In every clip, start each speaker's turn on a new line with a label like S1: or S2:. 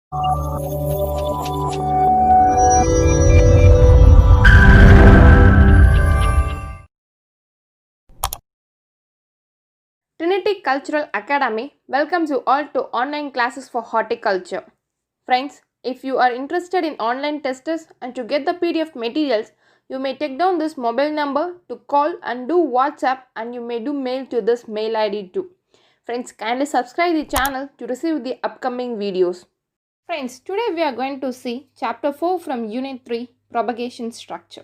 S1: Trinity Cultural Academy welcomes you all to online classes for horticulture. Friends, if you are interested in online testers and to get the PDF materials, you may take down this mobile number to call and do WhatsApp, and you may do mail to this mail ID too. Friends, kindly subscribe the channel to receive the upcoming videos. Friends, today we are going to see chapter 4 from unit 3, propagation structure.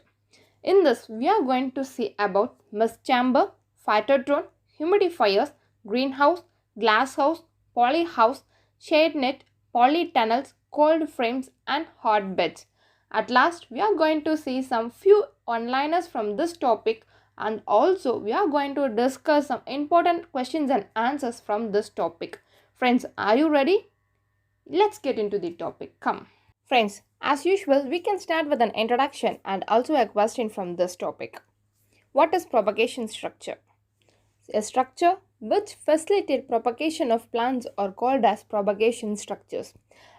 S1: In this, we are going to see about mist chamber, phytotron, humidifiers, greenhouse, glasshouse, polyhouse, shade net, polytunnels, cold frames and hotbeds. At last, we are going to see some few one-liners from this topic, and also we are going to discuss some important questions and answers from this topic. Friends, are you ready? Let's get into the topic. Come. Friends, as usual, we can start with an introduction and also a question from this topic. What is propagation structure? A structure which facilitates propagation of plants are called as propagation structures.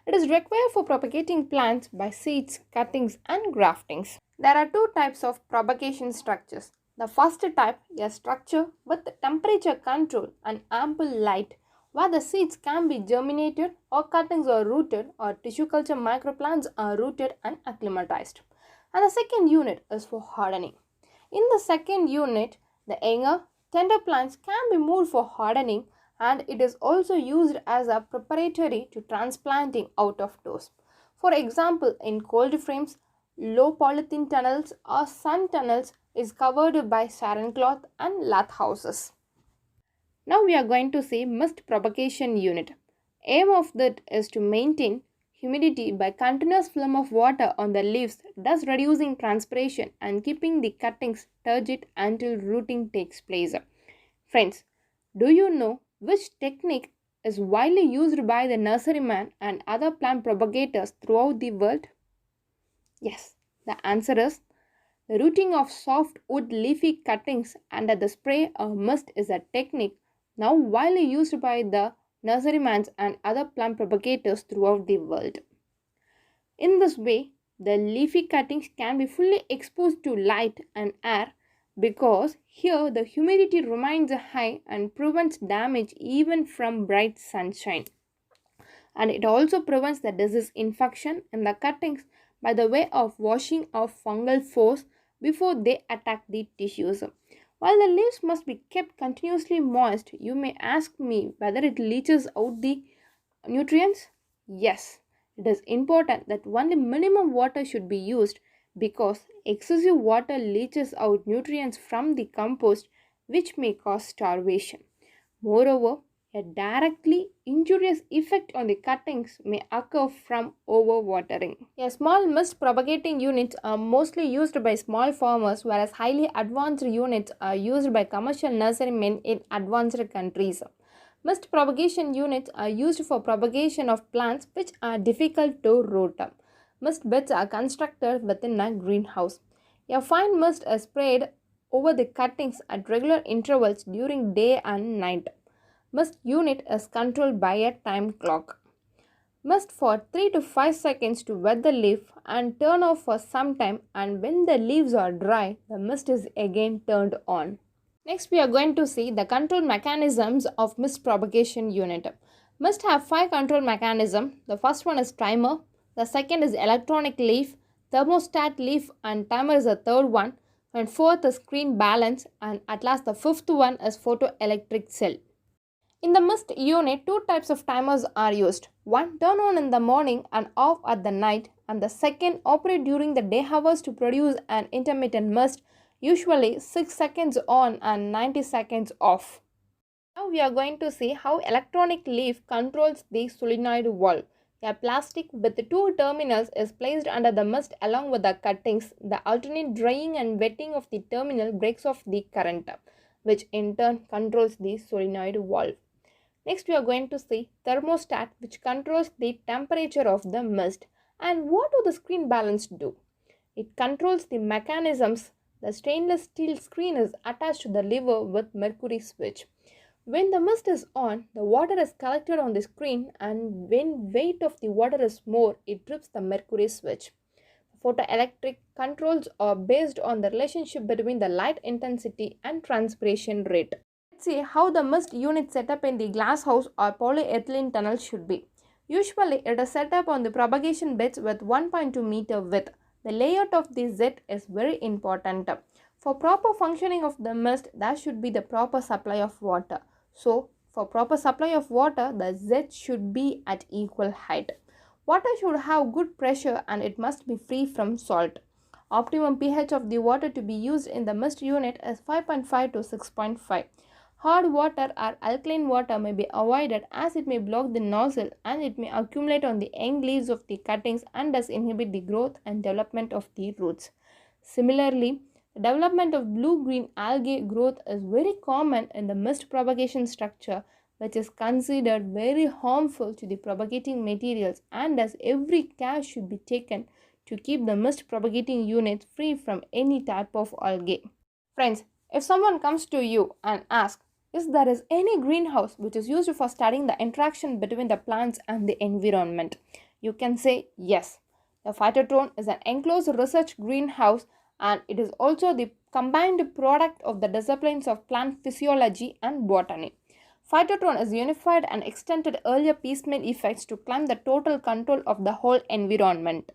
S1: It is required for propagating plants by seeds, cuttings and graftings. There are two types of propagation structures. The first type, a structure with temperature control and ample light, where the seeds can be germinated or cuttings are rooted or tissue culture microplants are rooted and acclimatized. And the second unit is for hardening. In the second unit, the younger, tender plants can be moved for hardening, and it is also used as a preparatory to transplanting out of doors. For example, in cold frames, low polythene tunnels or sun tunnels is covered by saran cloth and lath houses. Now we are going to see mist propagation unit. Aim of that is to maintain humidity by continuous film of water on the leaves, thus reducing transpiration and keeping the cuttings turgid until rooting takes place. Friends, do you know which technique is widely used by the nurseryman and other plant propagators throughout the world? Yes, the answer is the rooting of soft wood leafy cuttings under the spray or mist is a technique now widely used by the nurserymans and other plant propagators throughout the world. In this way, the leafy cuttings can be fully exposed to light and air because here the humidity remains high and prevents damage even from bright sunshine. And it also prevents the disease infection in the cuttings by the way of washing off fungal spores before they attack the tissues. While the leaves must be kept continuously moist, you may ask me whether it leaches out the nutrients? Yes, it is important that only minimum water should be used because excessive water leaches out nutrients from the compost, which may cause starvation. Moreover, a directly injurious effect on the cuttings may occur from overwatering. A small mist propagating units are mostly used by small farmers, whereas highly advanced units are used by commercial nurserymen in advanced countries. Mist propagation units are used for propagation of plants which are difficult to root. Mist beds are constructed within a greenhouse. A fine mist is sprayed over the cuttings at regular intervals during day and night. Mist unit is controlled by a time clock. Mist for 3 to 5 seconds to wet the leaf and turn off for some time, and when the leaves are dry, the mist is again turned on. Next, we are going to see the control mechanisms of mist propagation unit. Mist have 5 control mechanisms. The first one is timer, the second is electronic leaf, thermostat leaf and timer is the third one, and fourth is screen balance, and at last the fifth one is photoelectric cell. In the mist unit, two types of timers are used. One turn on in the morning and off at the night, and the second operate during the day hours to produce an intermittent mist, usually 6 seconds on and 90 seconds off. Now we are going to see how electronic leaf controls the solenoid valve. A plastic with two terminals is placed under the mist along with the cuttings. The alternate drying and wetting of the terminal breaks off the current, which in turn controls the solenoid valve. Next, we are going to see thermostat, which controls the temperature of the mist. And what do the screen balance do? It controls the mechanisms. The stainless steel screen is attached to the lever with mercury switch. When the mist is on, the water is collected on the screen, and when weight of the water is more, it trips the mercury switch. Photoelectric controls are based on the relationship between the light intensity and transpiration rate. Let's see how the mist unit setup in the glass house or polyethylene tunnel should be. Usually, it is set up on the propagation beds with 1.2 meter width. The layout of the Z is very important. For proper functioning of the mist, there should be the proper supply of water. So, for proper supply of water, the Z should be at equal height. Water should have good pressure and it must be free from salt. Optimum pH of the water to be used in the mist unit is 5.5 to 6.5. Hard water or alkaline water may be avoided as it may block the nozzle and it may accumulate on the young leaves of the cuttings and thus inhibit the growth and development of the roots. Similarly, the development of blue-green algae growth is very common in the mist propagation structure, which is considered very harmful to the propagating materials, and thus every care should be taken to keep the mist propagating units free from any type of algae. Friends, if someone comes to you and asks, is there is any greenhouse which is used for studying the interaction between the plants and the environment, you can say yes. The phytotron is an enclosed research greenhouse and it is also the combined product of the disciplines of plant physiology and botany. Phytotron is unified and extended earlier piecemeal effects to claim the total control of the whole environment.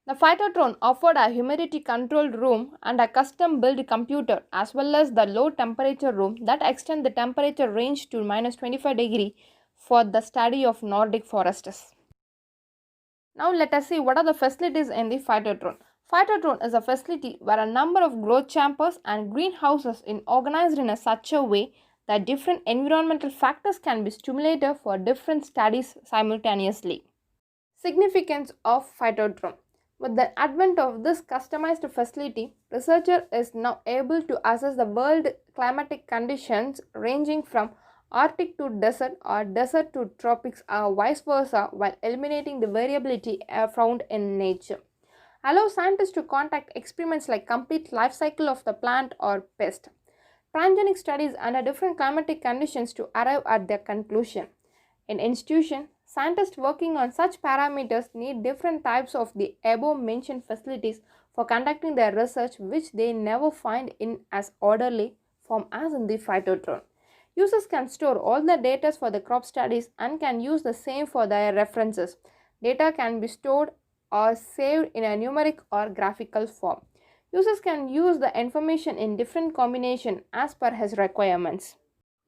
S1: The Phytotron offered a humidity controlled room and a custom built computer as well as the low temperature room that extend the temperature range to minus 25 degree for the study of Nordic forests. Now let us see what are the facilities in the Phytotron. Phytotron is a facility where a number of growth chambers and greenhouses are organized in such a way that different environmental factors can be stimulated for different studies simultaneously. Significance of Phytotron. With the advent of this customized facility, researcher is now able to assess the world climatic conditions ranging from Arctic to desert or desert to tropics or vice versa while eliminating the variability found in nature. Allow scientists to conduct experiments like complete life cycle of the plant or pest. Transgenic studies under different climatic conditions to arrive at their conclusion. In institution, scientists working on such parameters need different types of the above mentioned facilities for conducting their research which they never find in as orderly form as in the Phytotron. Users can store all the data for the crop studies and can use the same for their references. Data can be stored or saved in a numeric or graphical form. Users can use the information in different combination as per his requirements.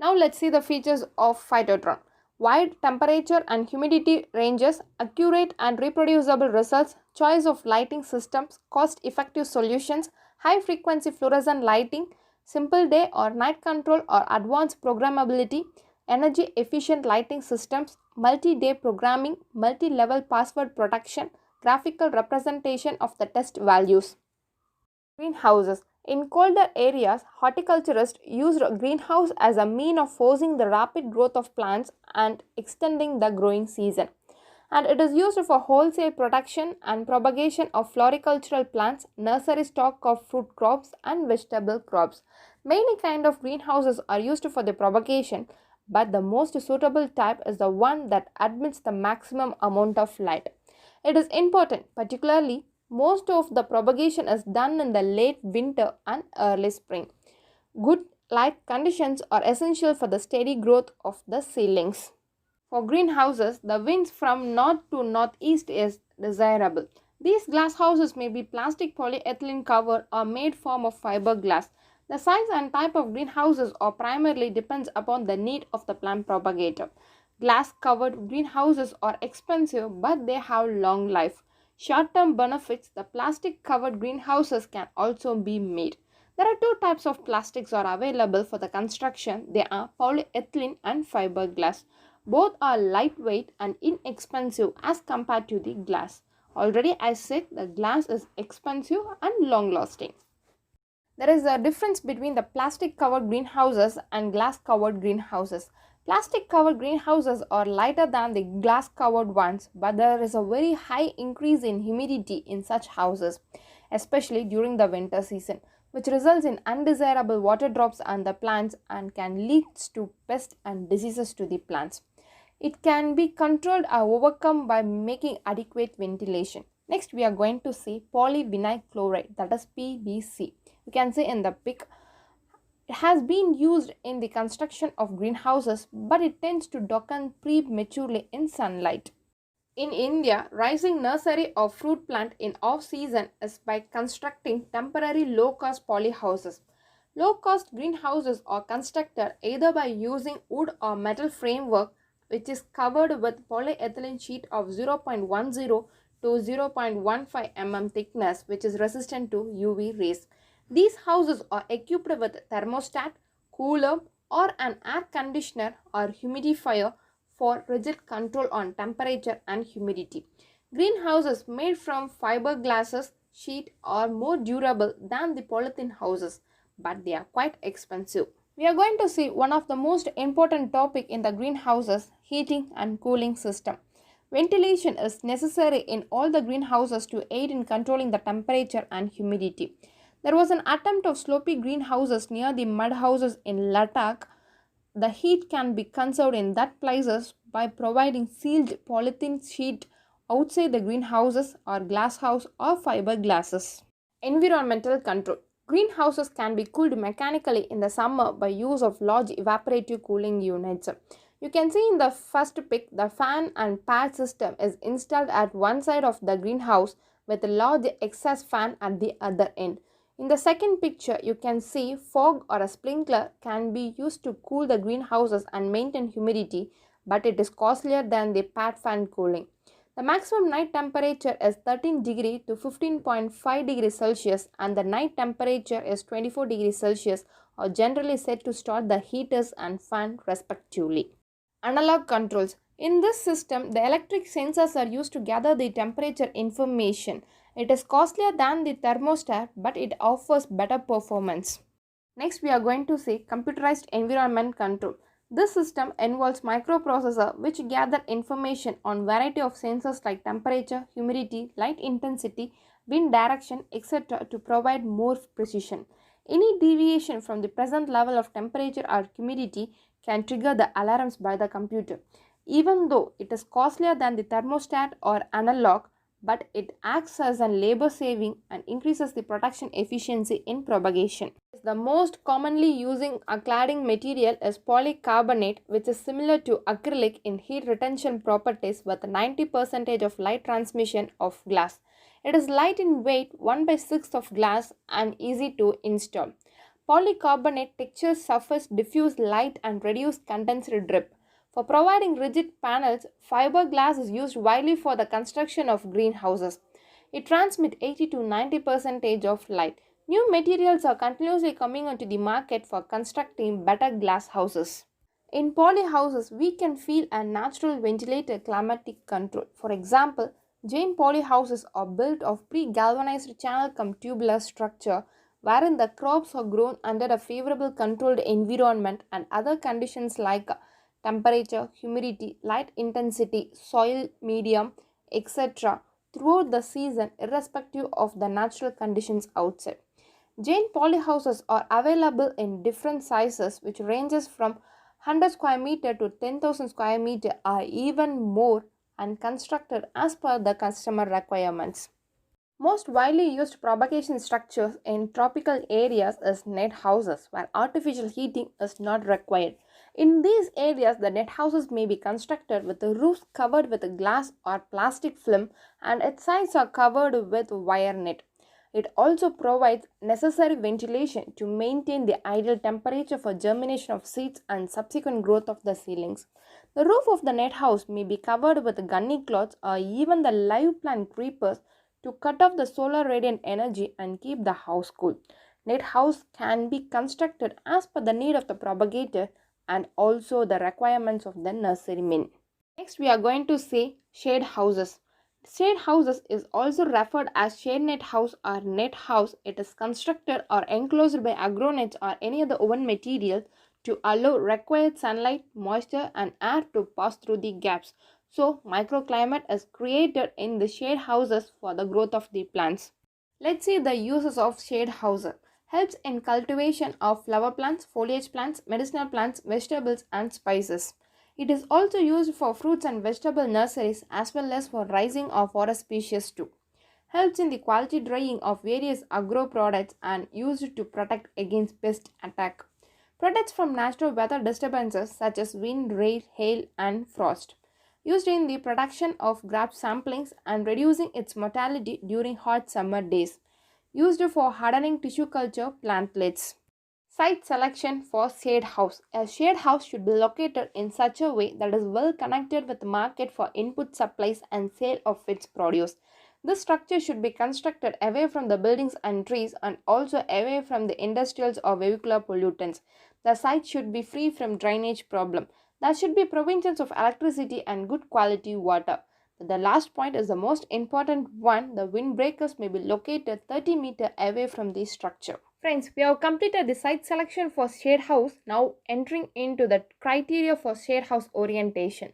S1: Now let's see the features of Phytotron. Wide temperature and humidity ranges, accurate and reproducible results, choice of lighting systems, cost-effective solutions, high-frequency fluorescent lighting, simple day or night control or advanced programmability, energy-efficient lighting systems, multi-day programming, multi-level password protection, graphical representation of the test values. Greenhouses. In colder areas, horticulturists used greenhouse as a mean of forcing the rapid growth of plants and extending the growing season. And it is used for wholesale production and propagation of floricultural plants, nursery stock of fruit crops and vegetable crops. Many kind of greenhouses are used for the propagation, but the most suitable type is the one that admits the maximum amount of light. It is important, particularly most of the propagation is done in the late winter and early spring. Good light conditions are essential for the steady growth of the seedlings. For greenhouses, the winds from north to northeast is desirable. These glass houses may be plastic polyethylene covered or made form of fiberglass. The size and type of greenhouses are primarily depends upon the need of the plant propagator. Glass covered greenhouses are expensive but they have long life. Short-term benefits, the plastic-covered greenhouses can also be made. There are two types of plastics are available for the construction. They are polyethylene and fiberglass. Both are lightweight and inexpensive as compared to the glass. Already I said the glass is expensive and long-lasting. There is a difference between the plastic-covered greenhouses and glass-covered greenhouses. Plastic-covered greenhouses are lighter than the glass-covered ones, but there is a very high increase in humidity in such houses, especially during the winter season. which results in undesirable water drops on the plants and can lead to pests and diseases to the plants. It can be controlled or overcome by making adequate ventilation. Next, we are going to see polyvinyl chloride, that is PVC. You can see in the pic, it has been used in the construction of greenhouses, but it tends to darken prematurely in sunlight. In India, raising nursery of fruit plant in off-season is by constructing temporary low-cost polyhouses. Low-cost greenhouses are constructed either by using wood or metal framework which is covered with polyethylene sheet of 0.10 to 0.15 mm thickness which is resistant to UV rays. These houses are equipped with thermostat, cooler or an air conditioner or humidifier for rigid control on temperature and humidity. Greenhouses made from fiberglass sheet are more durable than the polythene houses, but they are quite expensive. We are going to see one of the most important topic in the greenhouses, heating and cooling system. Ventilation is necessary in all the greenhouses to aid in controlling the temperature and humidity. There was an attempt of slopy greenhouses near the mud houses in Ladakh. The heat can be conserved in that places by providing sealed polythene sheet outside the greenhouses or glass house or fiberglasses. Environmental control. Greenhouses can be cooled mechanically in the summer by use of large evaporative cooling units. You can see in the first pic the fan and pad system is installed at one side of the greenhouse with a large exhaust fan at the other end. In the second picture, you can see fog or a sprinkler can be used to cool the greenhouses and maintain humidity, but it is costlier than the pad fan cooling. The maximum night temperature is 13 degree to 15.5 degrees Celsius and the night temperature is 24 degrees Celsius are generally set to start the heaters and fan respectively. Analog controls. In this system, the electric sensors are used to gather the temperature information. It is costlier than the thermostat, but it offers better performance. Next, we are going to see computerized environment control. This system involves microprocessor which gather information on variety of sensors like temperature, humidity, light intensity, wind direction, etc. to provide more precision. Any deviation from the present level of temperature or humidity can trigger the alarms by the computer. Even though it is costlier than the thermostat or analog, but it acts as a labor saving and increases the production efficiency in propagation. The most commonly using a cladding material is polycarbonate, which is similar to acrylic in heat retention properties with 90% of light transmission of glass. It is light in weight, 1/6 of glass, and easy to install. Polycarbonate textures surface diffuse light and reduce condensed drip. For providing rigid panels, fiberglass is used widely for the construction of greenhouses. It transmits 80 to 90% of light. New materials are continuously coming onto the market for constructing better glass houses. In polyhouses, we can feel a natural ventilated climatic control. For example, Jain polyhouses are built of pre-galvanized channel-cum-tubular structure wherein the crops are grown under a favorable controlled environment and other conditions like temperature, humidity, light intensity, soil medium, etc. throughout the season irrespective of the natural conditions outside. Jain polyhouses are available in different sizes which ranges from 100 square meter to 10,000 square meter or even more and constructed as per the customer requirements. Most widely used propagation structures in tropical areas is net houses where artificial heating is not required. In these areas, the net houses may be constructed with the roofs covered with glass or plastic film and its sides are covered with wire net. It also provides necessary ventilation to maintain the ideal temperature for germination of seeds and subsequent growth of the seedlings. The roof of the net house may be covered with gunny cloths or even the live plant creepers to cut off the solar radiant energy and keep the house cool. Net house can be constructed as per the need of the propagator and also the requirements of the nurseryman. Next, we are going to see shade houses. Shade houses is also referred as shade net house or net house. It is constructed or enclosed by agronets or any other woven material to allow required sunlight, moisture and air to pass through the gaps. So, microclimate is created in the shade houses for the growth of the plants. Let's see the uses of shade houses. Helps in cultivation of flower plants, foliage plants, medicinal plants, vegetables and spices. It is also used for fruits and vegetable nurseries as well as for raising of forest species too. Helps in the quality drying of various agro products and used to protect against pest attack. Protects from natural weather disturbances such as wind, rain, hail and frost. Used in the production of grape samplings and reducing its mortality during hot summer days. Used for hardening tissue culture plantlets. Site selection for shade house. A shade house should be located in such a way that is well connected with the market for input supplies and sale of its produce. This structure should be constructed away from the buildings and trees and also away from the industrials or vehicular pollutants. The site should be free from drainage problem. There should be provisions of electricity and good quality water. The last point is the most important one. The windbreakers may be located 30 meters away from the structure. Friends, we have completed the site selection for shade house. Now entering into the criteria for shade house orientation.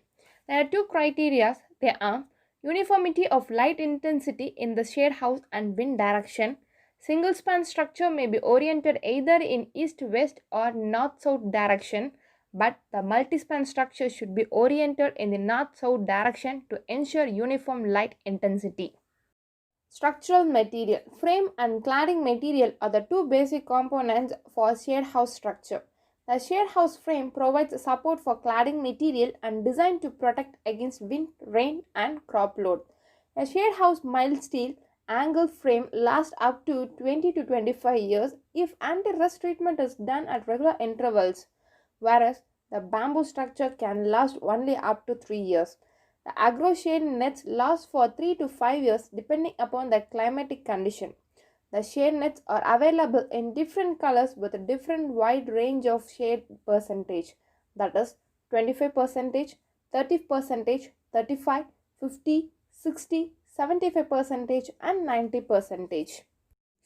S1: There are two criteria. They are uniformity of light intensity in the shade house and wind direction. Single span structure may be oriented either in east-west or north-south direction, but the multi-span structure should be oriented in the north-south direction to ensure uniform light intensity. Structural material. Frame and cladding material are the two basic components for shade house structure. The shade house frame provides support for cladding material and designed to protect against wind, rain and crop load. A shade house mild steel angle frame lasts up to 20 to 25 years if anti-rust treatment is done at regular intervals, whereas the bamboo structure can last only up to 3 years. The agro shade nets last for 3 to 5 years depending upon the climatic condition. The shade nets are available in different colors with a different wide range of shade percentage, that is 25%, 30%, 35, 50, 60, 75% and 90%.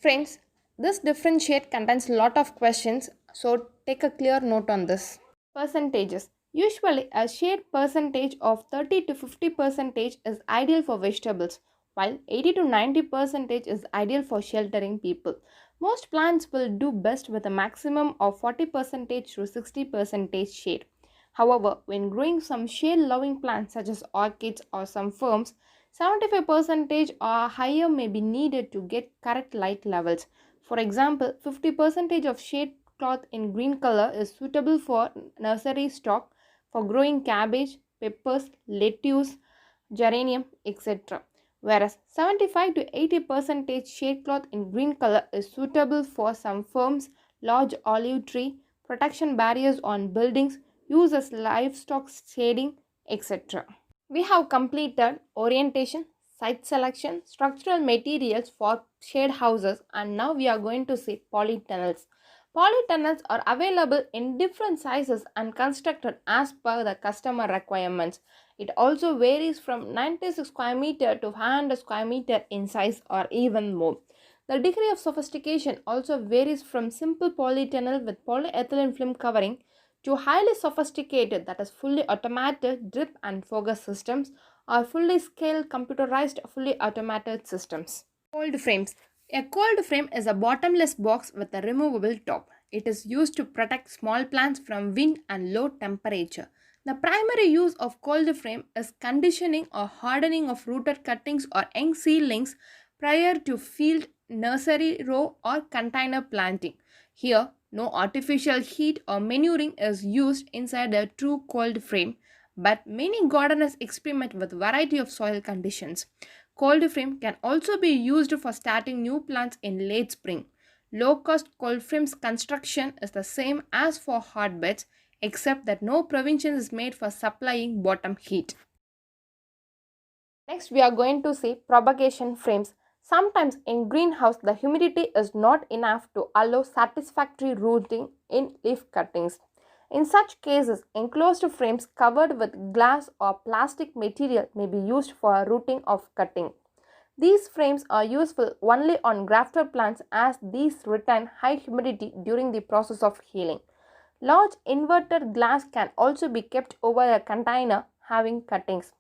S1: Friends, this different shade contains lot of questions, so take a clear note on this. Percentages. Usually, a shade percentage of 30 to 50% is ideal for vegetables, while 80 to 90% is ideal for sheltering people. Most plants will do best with a maximum of 40% to 60% shade. However, when growing some shade-loving plants such as orchids or some ferns, 75% or higher may be needed to get correct light levels. For example, 50% of shade cloth in green color is suitable for nursery stock for growing cabbage, peppers, lettuce, geranium, etc. Whereas 75 to 80% shade cloth in green color is suitable for some firms, large olive tree, protection barriers on buildings, use as livestock shading, etc. We have completed orientation, site selection, structural materials for shade houses, and now we are going to see polytunnels. Polytunnels are available in different sizes and constructed as per the customer requirements. It also varies from 96 square meter to 500 square meter in size or even more. The degree of sophistication also varies from simple polytunnel with polyethylene film covering to highly sophisticated, that is fully automated drip and focus systems, or fully scaled computerized fully automated systems. Cold frames. A cold frame is a bottomless box with a removable top. It is used to protect small plants from wind and low temperature. The primary use of cold frame is conditioning or hardening of rooted cuttings or young seedlings prior to field, nursery row or container planting. Here, no artificial heat or manuring is used inside a true cold frame, but many gardeners experiment with variety of soil conditions. Cold frame can also be used for starting new plants in late spring. Low-cost cold frames construction is the same as for hotbeds, except that no provision is made for supplying bottom heat. Next, we are going to see propagation frames. Sometimes in greenhouse, the humidity is not enough to allow satisfactory rooting in leaf cuttings. In such cases, enclosed frames covered with glass or plastic material may be used for rooting of cutting. These frames are useful only on grafted plants as these retain high humidity during the process of healing. Large inverted glass can also be kept over a container having cuttings.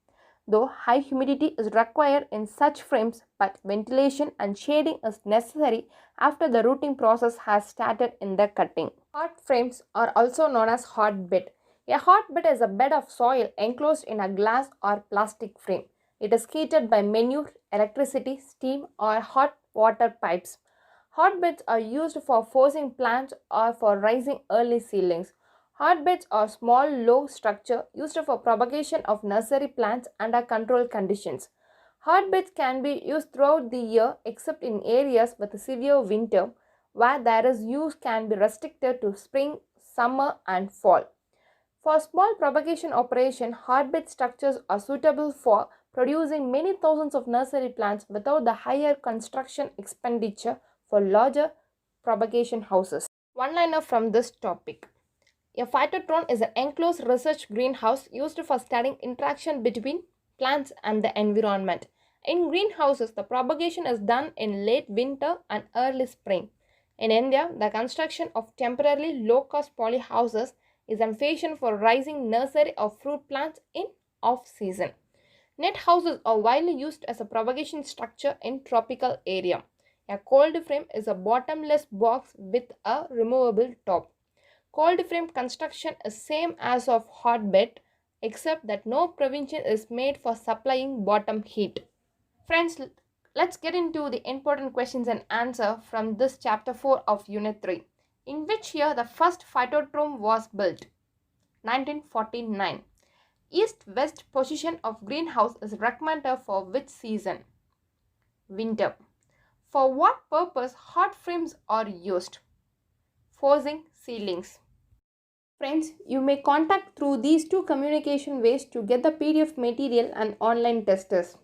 S1: though high humidity is required in such frames, but ventilation and shading is necessary after the rooting process has started in the cutting. Hot frames are also known as hotbed. A hotbed is a bed of soil enclosed in a glass or plastic frame. It is heated by manure, electricity, steam, or hot water pipes. Hotbeds are used for forcing plants or for raising early seedlings. Hotbeds are small, low structure used for propagation of nursery plants under controlled conditions. Hotbeds can be used throughout the year except in areas with severe winter, where their use can be restricted to spring, summer, and fall. For small propagation operation, hotbed structures are suitable for producing many thousands of nursery plants without the higher construction expenditure for larger propagation houses. One liner from this topic. A phytotrone is an enclosed research greenhouse used for studying interaction between plants and the environment. In greenhouses, the propagation is done in late winter and early spring. In India, the construction of temporarily low-cost poly houses is in fashion for raising nursery of fruit plants in off-season. Net houses are widely used as a propagation structure in tropical area. A cold frame is a bottomless box with a removable top. Cold frame construction is same as of hotbed except that no provision is made for supplying bottom heat. Friends, let's get into the important questions and answer from this chapter 4 of unit 3. In which year the first phytodrome was built? 1949. East-west position of greenhouse is recommended for which season? Winter. For what purpose hot frames are used? Forcing seedlings. Friends, you may contact through these two communication ways to get the PDF material and online testers.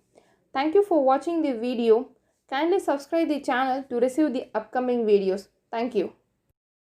S1: Thank you for watching the video. Kindly subscribe the channel to receive the upcoming videos. Thank you.